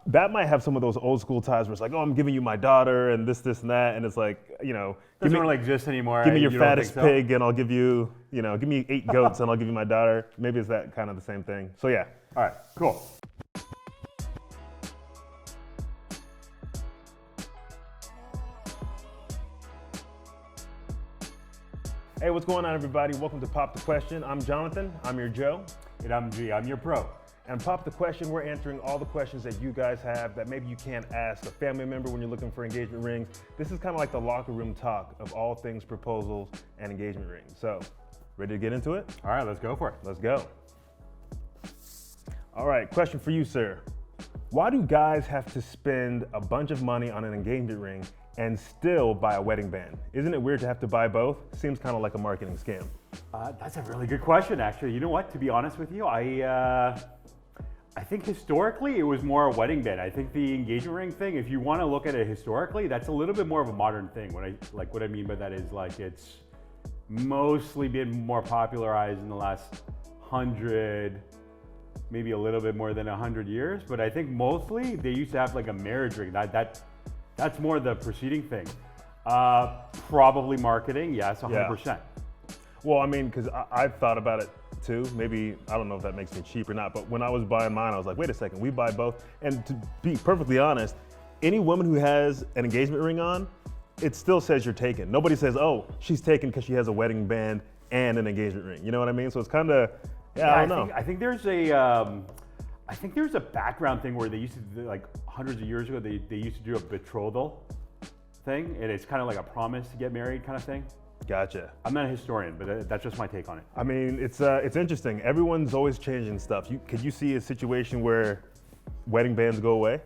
That might have some of those old school ties where it's like, oh, I'm giving you my daughter and this, and that, and it's like, Doesn't really exist anymore. give me your You don't fattest think so? pig and I'll give you, give me 8 goats and I'll give you my daughter. Maybe it's that kind of the same thing. So yeah. All right, cool. Hey, what's going on, everybody? Welcome to Pop the Question. I'm Jonathan. I'm your Joe. And I'm G, I'm your pro. And Pop the Question, we're answering all the questions that you guys have that maybe you can't ask a family member when you're looking for engagement rings. This is kind of like the locker room talk of all things proposals and engagement rings. So, ready to get into it? All right, let's go for it. Let's go. All right, question for you, sir. Why do guys have to spend a bunch of money on an engagement ring and still buy a wedding band? Isn't it weird to have to buy both? Seems kind of like a marketing scam. That's a really good question, actually. You know what? To be honest with you, I think historically it was more a wedding band. I think the engagement ring thing, if you want to look at it historically, that's a little bit more of a modern thing. What I mean by that is like it's mostly been more popularized in the last 100, maybe a little bit more than 100 years. But I think mostly they used to have like a marriage ring. That's more the preceding thing. Probably marketing, yes, 100%. Yeah. Well, I mean, because I've thought about it too. Maybe, I don't know if that makes me cheap or not, but when I was buying mine, I was like, wait a second, we buy both. And to be perfectly honest, any woman who has an engagement ring on, it still says you're taken. Nobody says, oh, she's taken because she has a wedding band and an engagement ring. You know what I mean? So it's kind of, I don't know. I think there's a background thing where they used to do, like hundreds of years ago, they used to do a betrothal thing, and it's kind of like a promise to get married kind of thing. Gotcha. I'm not a historian, but that's just my take on it. I mean, it's interesting. Everyone's always changing stuff. Could you see a situation where wedding bands go away?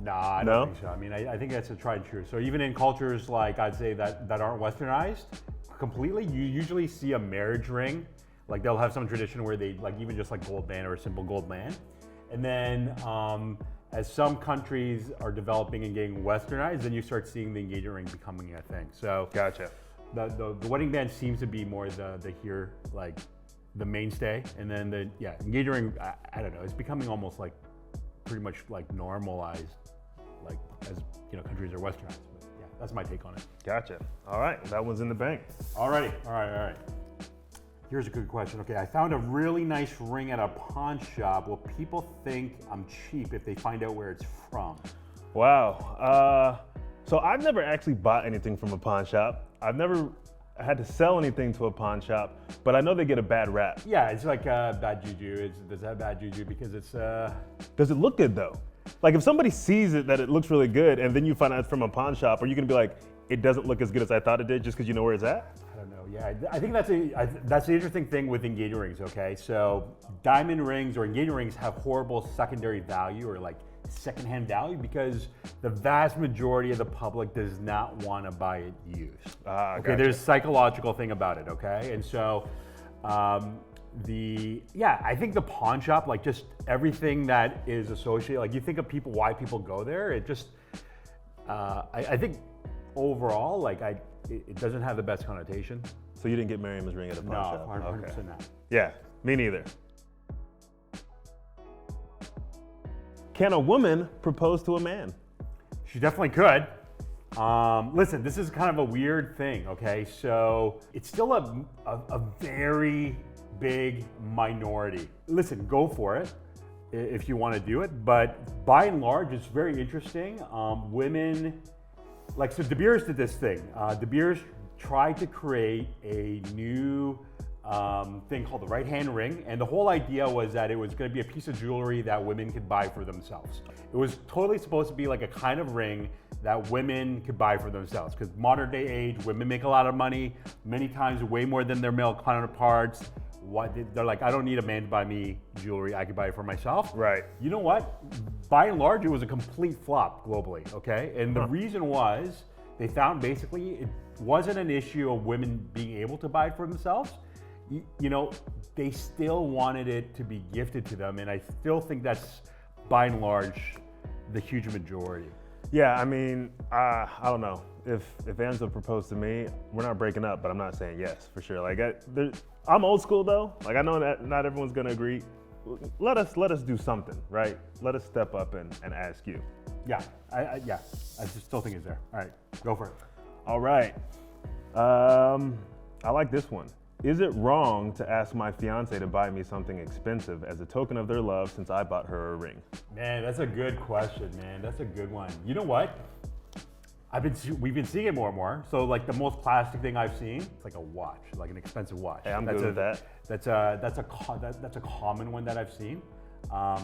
Nah, I don't think so. I mean, I think that's a tried and true. So even in cultures like I'd say that aren't westernized completely, you usually see a marriage ring. Like they'll have some tradition where they like even just like gold band or a simple gold band. And then as some countries are developing and getting westernized, then you start seeing the engagement ring becoming a thing. So gotcha. The wedding band seems to be more the mainstay, and then the engagement ring. I don't know. It's becoming almost like pretty much like normalized, like as countries are westernized. But yeah, that's my take on it. Gotcha. All right, that one's in the bank. All right. Here's a good question. Okay, I found a really nice ring at a pawn shop. Will people think I'm cheap if they find out where it's from? Wow. So I've never actually bought anything from a pawn shop. I've never had to sell anything to a pawn shop, but I know they get a bad rap. Yeah, it's like bad juju. Does have bad juju because it's. Does it look good though? Like if somebody sees it that it looks really good, and then you find out it's from a pawn shop, are you gonna be like, it doesn't look as good as I thought it did just because you know where it's at? I don't know. Yeah, I think that's the interesting thing with engagement rings. Okay, so diamond rings or engagement rings have horrible secondary value or like secondhand value because the vast majority of the public does not want to buy it used. Okay, gotcha. There's a psychological thing about it. Okay, and so I think the pawn shop, like just everything that is associated, like you think of why people go there. It just, I think overall, like it doesn't have the best connotation. So you didn't get Miriam's ring at a pawn shop? No, 100% not. Yeah, me neither. Can a woman propose to a man? She definitely could. Listen, this is kind of a weird thing, okay? So it's still a very big minority. Listen, go for it if you want to do it, but by and large, it's very interesting. Women, so De Beers did this thing. De Beers tried to create a new thing called the right hand ring, and the whole idea was that it was going to be a piece of jewelry that women could buy for themselves. It was totally supposed to be like a kind of ring that women could buy for themselves, because modern day age, women make a lot of money, many times way more than their male counterparts. They're like, I don't need a man to buy me jewelry, I could buy it for myself. Right. You know what? By and large, it was a complete flop globally, okay? And the reason was, they found basically it wasn't an issue of women being able to buy it for themselves. They still wanted it to be gifted to them, and I still think that's, by and large, the huge majority. Yeah, I mean, I don't know. If Angela proposed to me, we're not breaking up, but I'm not saying yes, for sure. Like, I'm old school though. Like, I know that not everyone's gonna agree let us do something, right? Let us step up and ask you. Yeah, I just still think it's there. All right, go for it. All right. I like this one. Is it wrong to ask my fiance to buy me something expensive as a token of their love since I bought her a ring? Man, that's a good question, man. That's a good one. You know what? We've been seeing it more and more. So like the most plastic thing I've seen, it's like a watch, like an expensive watch. Hey, I'm good with that. That's a common one that I've seen.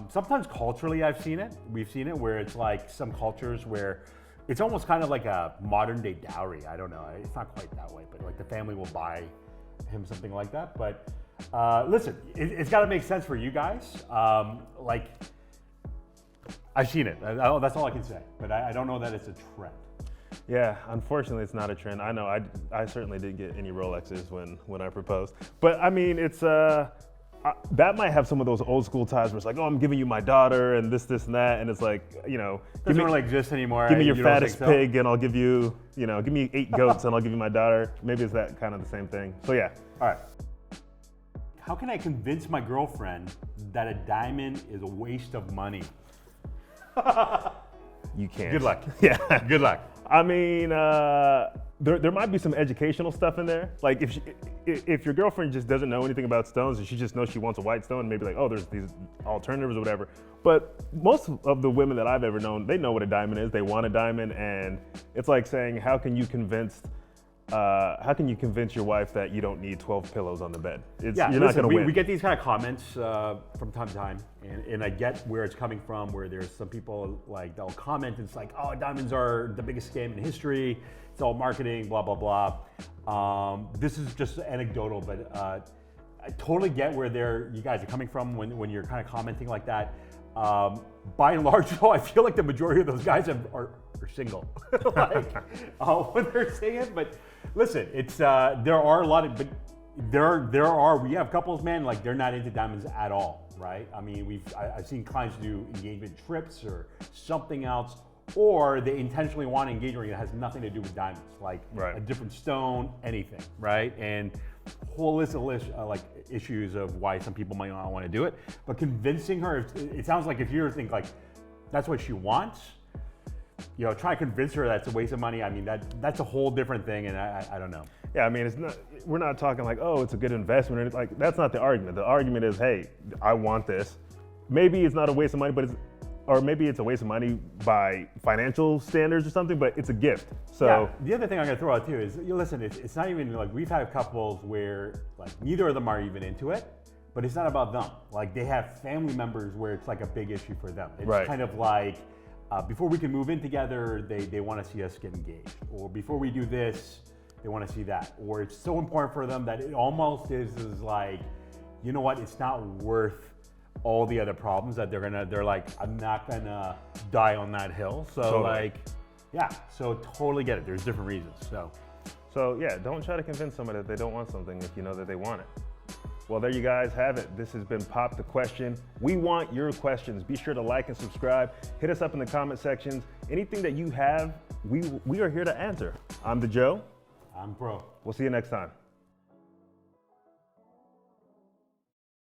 Sometimes culturally I've seen it. We've seen it where it's like some cultures where it's almost kind of like a modern day dowry. I don't know. It's not quite that way, but like the family will buy him something like that. But listen, it's got to make sense for you guys. Like I've seen it. That's all I can say. But I don't know that it's a trend. Yeah, unfortunately, it's not a trend. I know I certainly didn't get any Rolexes when I proposed. But I mean, it's that might have some of those old school ties where it's like, oh, I'm giving you my daughter and this and that, and it's like, you know, Doesn't really exist anymore. Give me your fattest pig and I'll give you, give me 8 goats and I'll give you my daughter. Maybe it's that kind of the same thing. So yeah. All right. How can I convince my girlfriend that a diamond is a waste of money? You can't. Good luck. Yeah. Good luck. I mean, there might be some educational stuff in there. Like if your girlfriend just doesn't know anything about stones and she just knows she wants a white stone, maybe like, oh, there's these alternatives or whatever. But most of the women that I've ever known, they know what a diamond is. They want a diamond, and it's like saying, how can you convince your wife that you don't need 12 pillows on the bed? You're not going to win. We get these kind of comments from time to time, and I get where it's coming from, where there's some people like they'll comment, and it's like, oh, diamonds are the biggest scam in history. It's all marketing, blah, blah, blah. This is just anecdotal, but I totally get where you guys are coming from when you're kind of commenting like that. By and large, though, I feel like the majority of those guys are single, like when they're saying it. But listen, it's there are a lot of, but we have couples, man, like they're not into diamonds at all, right? I mean, I've seen clients do engagement trips or something else, or they intentionally want an engagement ring that has nothing to do with diamonds, like a different stone, anything, right? And whole list of like issues of why some people might not want to do it. But convincing her, it sounds like if you think like that's what she wants, try to convince her that's a waste of money. I mean, that's a whole different thing, and I don't know. Yeah, I mean, we're not talking like, oh, it's a good investment, or anything. Like that's not the argument. The argument is, hey, I want this. Maybe it's not a waste of money, or maybe it's a waste of money by financial standards or something, but it's a gift. So yeah, the other thing I'm gonna throw out too is, listen, it's not even like, we've had couples where like neither of them are even into it, but it's not about them. Like they have family members where it's like a big issue for them. It's kind of like, before we can move in together, they want to see us get engaged, or before we do this, they want to see that, or it's so important for them that it almost is like, you know what, it's not worth all the other problems that they're like, I'm not gonna die on that hill. So totally. Like, yeah, so totally get it. There's different reasons. So yeah, don't try to convince somebody that they don't want something if you know that they want it. Well, there you guys have it. This has been Pop the Question. We want your questions. Be sure to like and subscribe. Hit us up in the comment sections. Anything that you have, we are here to answer. I'm the Joe. I'm Bro. We'll see you next time.